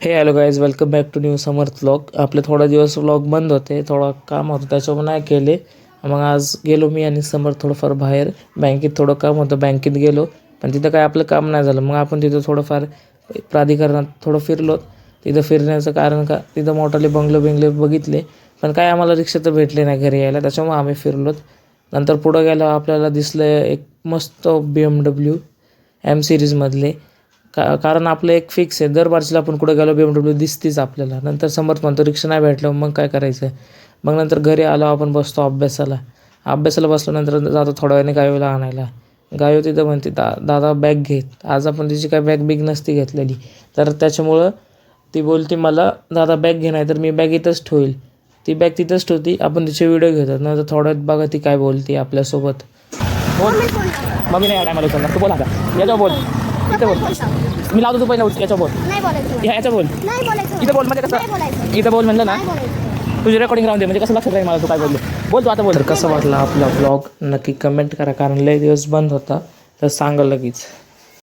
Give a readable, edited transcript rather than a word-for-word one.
हे hello guys, welcome back to new Samarth vlog. आपले थोडा दिवस व्लॉग बंद होते, थोडं काम होतं त्याच्यामुळे नाही केले. मग आज गेलो मी आणि समर्थ थोडंफार बाहेर बँकेत थोडं काम होतं, बँकेत गेलो. पण तिथं काय आपलं काम नाही झालं. मग आपण तिथं थोडंफार प्राधिकरणात थोडं फिरलो. तिथं फिरण्याचं कारण का, तिथं मोठाले बंगले बघितले, पण काय आम्हाला रिक्षा तर भेटले नाही घरी यायला, त्याच्यामुळे आम्ही फिरलोत. नंतर पुढं गेलो, आपल्याला दिसलं एक मस्त BMW M सिरीजमधले. कारण आपलं एक फिक्स आहे, दर बारशीला आपण कुठं गेलो BMW दिसतीच आपल्याला. नंतर समर्थ म्हणतो रिक्षा नाही भेटलं, मग काय करायचं. मग नंतर घरी आलो, आपण बसतो अभ्यासाला बसल्यानंतर जातो थोड्या वेळाने गावीला आणायला. गावी तिथं म्हणते दादा बॅग घे. आज आपण तिची काय बॅग बिग नसती घेतलेली, तर त्याच्यामुळं ती बोलते मला दादा बॅग घे, नाही तर मी बॅग इथंच ठेवेल. ती बॅग तिथंच ठेवती, आपण तिचे व्हिडिओ घेतात. नंतर थोड्यात बघा ती काय बोलते आपल्यासोबत. बोल मम्मी नाही टायमाला उचलणार, तू बोल आता याच्यावर बोल, इथं बोल. मी लावतो, तू पहिला याच्यावर बोल, ह्याच्या बोल, इथं बोल. म्हणजे कसं इथं बोल म्हणलं ना, तुझी रेकॉर्डिंग राहून दे, म्हणजे कसं लक्षात राहील मला तू काय बोललो. बोल तू आता बोल. कसं वाटलं आपला ब्लॉग नक्की कमेंट करा, कारण लय दिवस बंद होता, तर सांगा लगेच.